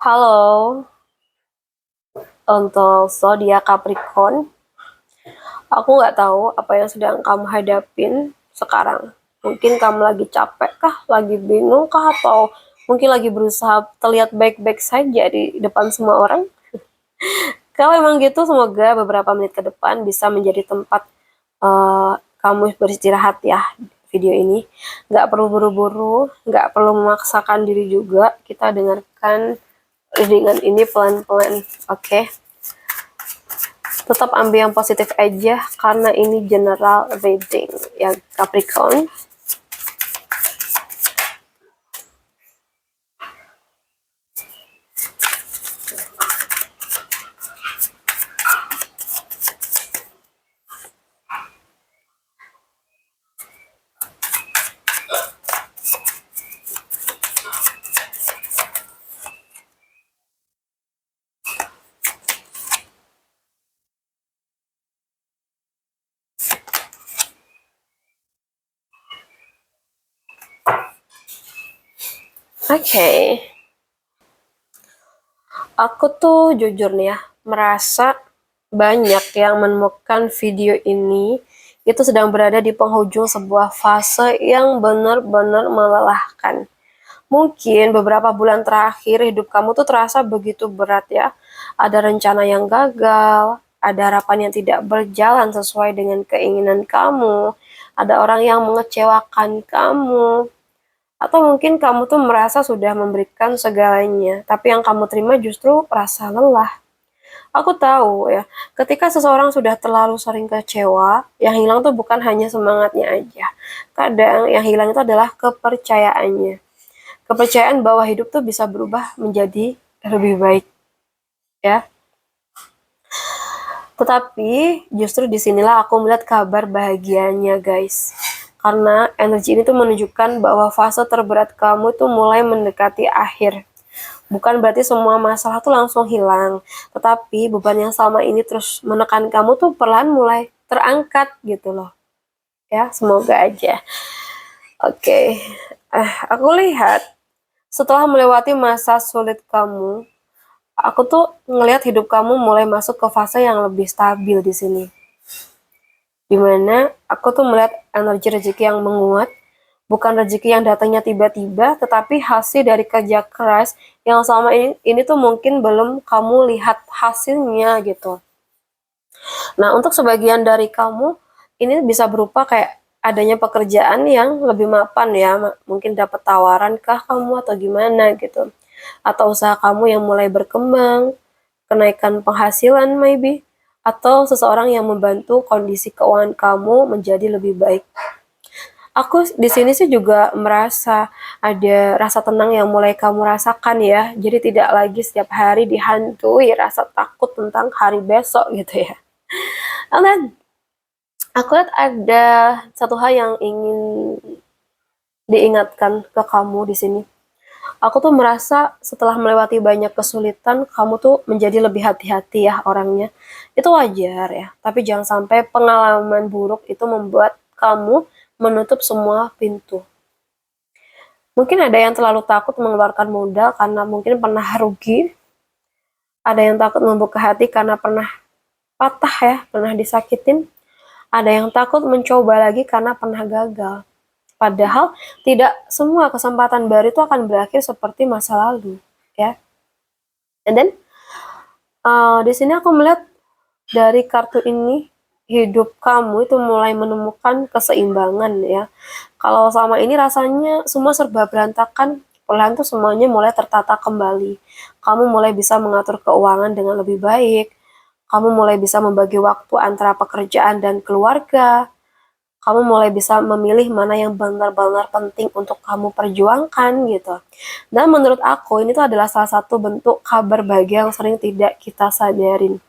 Halo, untuk zodiak Capricorn, aku nggak tahu apa yang sedang kamu hadapin sekarang. Mungkin kamu lagi capek kah, lagi bingung kah, atau mungkin lagi berusaha terlihat baik-baik saja di depan semua orang. Kalau emang gitu, semoga beberapa menit ke depan bisa menjadi tempat kamu beristirahat ya video ini. Nggak perlu buru-buru, nggak perlu memaksakan diri juga. Kita dengarkan readingan ini pelan-pelan, oke? Tetap ambil yang positif aja karena ini general reading ya Capricorn. Oke. Aku tuh jujur nih ya, merasa banyak yang menemukan video ini itu sedang berada di penghujung sebuah fase yang benar-benar melelahkan. Mungkin beberapa bulan terakhir hidup kamu tuh terasa begitu berat ya. Ada rencana yang gagal, ada harapan yang tidak berjalan sesuai dengan keinginan kamu, ada orang yang mengecewakan kamu, atau mungkin kamu tuh merasa sudah memberikan segalanya, tapi yang kamu terima justru rasa lelah. Aku tahu ya, ketika seseorang sudah terlalu sering kecewa, yang hilang tuh bukan hanya semangatnya aja. Kadang yang hilang itu adalah kepercayaannya. Kepercayaan bahwa hidup tuh bisa berubah menjadi lebih baik, ya. Tetapi justru disinilah aku melihat kabar bahagianya, guys. Karena energi ini tuh menunjukkan bahwa fase terberat kamu tuh mulai mendekati akhir. Bukan berarti semua masalah tuh langsung hilang, tetapi beban yang sama ini terus menekan kamu tuh perlahan mulai terangkat gitu loh. Ya, semoga aja. Oke. Aku lihat setelah melewati masa sulit kamu, aku tuh ngelihat hidup kamu mulai masuk ke fase yang lebih stabil di sini. Dimana aku tuh melihat energi rezeki yang menguat, bukan rezeki yang datangnya tiba-tiba, tetapi hasil dari kerja keras yang selama ini tuh mungkin belum kamu lihat hasilnya gitu. Nah, untuk sebagian dari kamu, ini bisa berupa kayak adanya pekerjaan yang lebih mapan ya, mungkin dapat tawaran kah kamu atau gimana gitu. Atau usaha kamu yang mulai berkembang, kenaikan penghasilan maybe, atau seseorang yang membantu kondisi keuangan kamu menjadi lebih baik. Aku di sini sih juga merasa ada rasa tenang yang mulai kamu rasakan ya. Jadi tidak lagi setiap hari dihantui rasa takut tentang hari besok gitu ya. And then, aku lihat ada satu hal yang ingin diingatkan ke kamu di sini. Aku tuh merasa setelah melewati banyak kesulitan, kamu tuh menjadi lebih hati-hati ya orangnya. Itu wajar ya, tapi jangan sampai pengalaman buruk itu membuat kamu menutup semua pintu. Mungkin ada yang terlalu takut mengeluarkan modal karena mungkin pernah rugi. Ada yang takut membuka hati karena pernah patah ya, pernah disakitin. Ada yang takut mencoba lagi karena pernah gagal. Padahal tidak semua kesempatan baru itu akan berakhir seperti masa lalu, ya. And then di sini aku melihat dari kartu ini hidup kamu itu mulai menemukan keseimbangan ya. Kalau selama ini rasanya semua serba berantakan, perlahan tuh semuanya mulai tertata kembali. Kamu mulai bisa mengatur keuangan dengan lebih baik. Kamu mulai bisa membagi waktu antara pekerjaan dan keluarga. Kamu mulai bisa memilih mana yang benar-benar penting untuk kamu perjuangkan gitu. Dan menurut aku ini tuh adalah salah satu bentuk kabar bahagia yang sering tidak kita sadarin.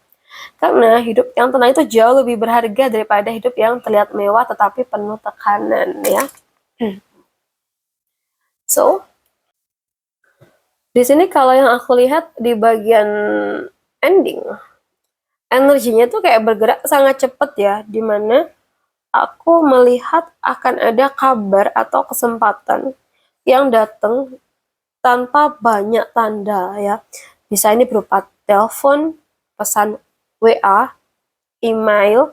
Karena hidup yang tenang itu jauh lebih berharga daripada hidup yang terlihat mewah tetapi penuh tekanan ya. So, di sini kalau yang aku lihat di bagian ending, energinya tuh kayak bergerak sangat cepat ya, dimana aku melihat akan ada kabar atau kesempatan yang datang tanpa banyak tanda ya. Bisa ini berupa telepon, pesan WA, email,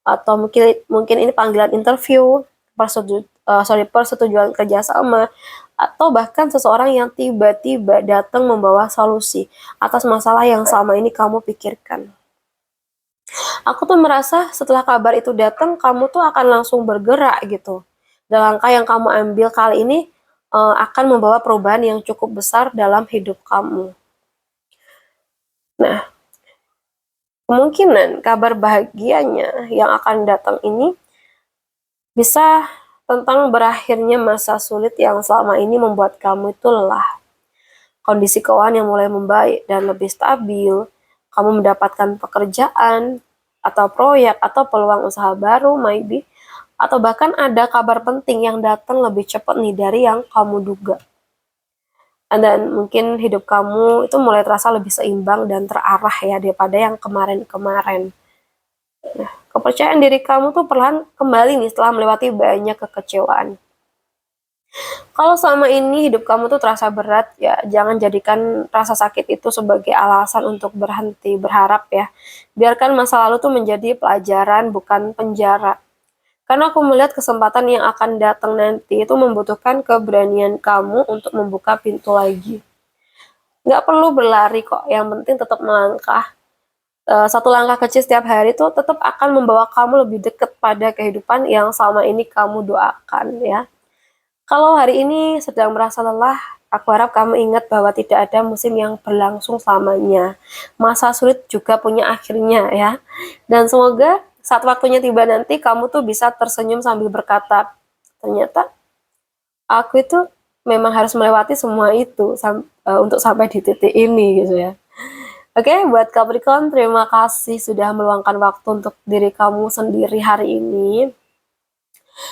atau mungkin ini panggilan interview, persetujuan kerjasama, atau bahkan seseorang yang tiba-tiba datang membawa solusi atas masalah yang selama ini kamu pikirkan. Aku tuh merasa setelah kabar itu datang, kamu tuh akan langsung bergerak gitu. Dan langkah yang kamu ambil kali ini akan membawa perubahan yang cukup besar dalam hidup kamu. Nah, kemungkinan kabar bahagianya yang akan datang ini bisa tentang berakhirnya masa sulit yang selama ini membuat kamu itu lelah. Kondisi keuangan yang mulai membaik dan lebih stabil, kamu mendapatkan pekerjaan, atau proyek, atau peluang usaha baru, maybe, atau bahkan ada kabar penting yang datang lebih cepat nih dari yang kamu duga. Dan mungkin hidup kamu itu mulai terasa lebih seimbang dan terarah ya daripada yang kemarin-kemarin. Nah, kepercayaan diri kamu tuh perlahan kembali nih setelah melewati banyak kekecewaan. Kalau selama ini hidup kamu tuh terasa berat, ya jangan jadikan rasa sakit itu sebagai alasan untuk berhenti berharap ya. Biarkan masa lalu tuh menjadi pelajaran, bukan penjara. Karena aku melihat kesempatan yang akan datang nanti itu membutuhkan keberanian kamu untuk membuka pintu lagi. Nggak perlu berlari kok, yang penting tetap melangkah. Satu langkah kecil setiap hari itu tetap akan membawa kamu lebih dekat pada kehidupan yang selama ini kamu doakan ya. Kalau hari ini sedang merasa lelah, aku harap kamu ingat bahwa tidak ada musim yang berlangsung selamanya. Masa sulit juga punya akhirnya ya. Dan semoga saat waktunya tiba nanti kamu tuh bisa tersenyum sambil berkata, ternyata aku itu memang harus melewati semua itu untuk sampai di titik ini gitu ya. Oke, buat Capricorn, terima kasih sudah meluangkan waktu untuk diri kamu sendiri hari ini.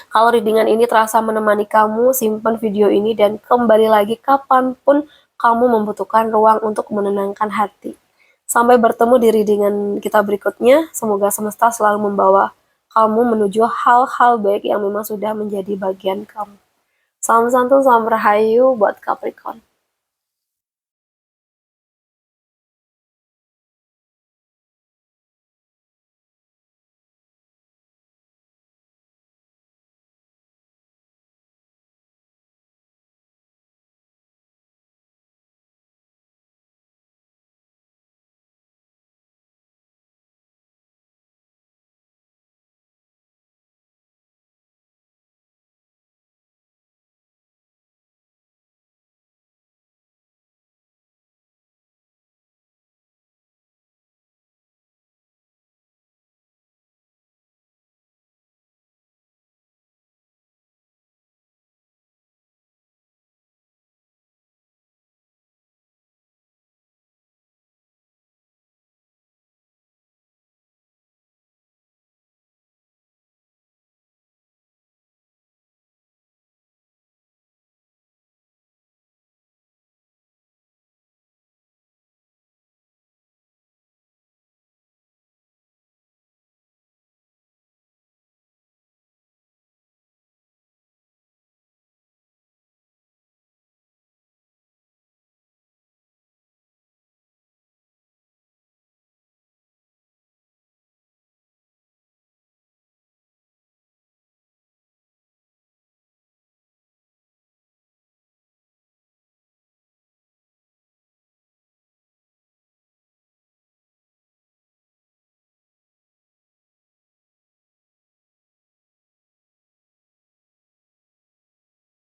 Kalau readingan ini terasa menemani kamu, simpan video ini dan kembali lagi kapanpun kamu membutuhkan ruang untuk menenangkan hati. Sampai bertemu di readingan kita berikutnya, semoga semesta selalu membawa kamu menuju hal-hal baik yang memang sudah menjadi bagian kamu. Salam santun, salam rahayu buat Capricorn.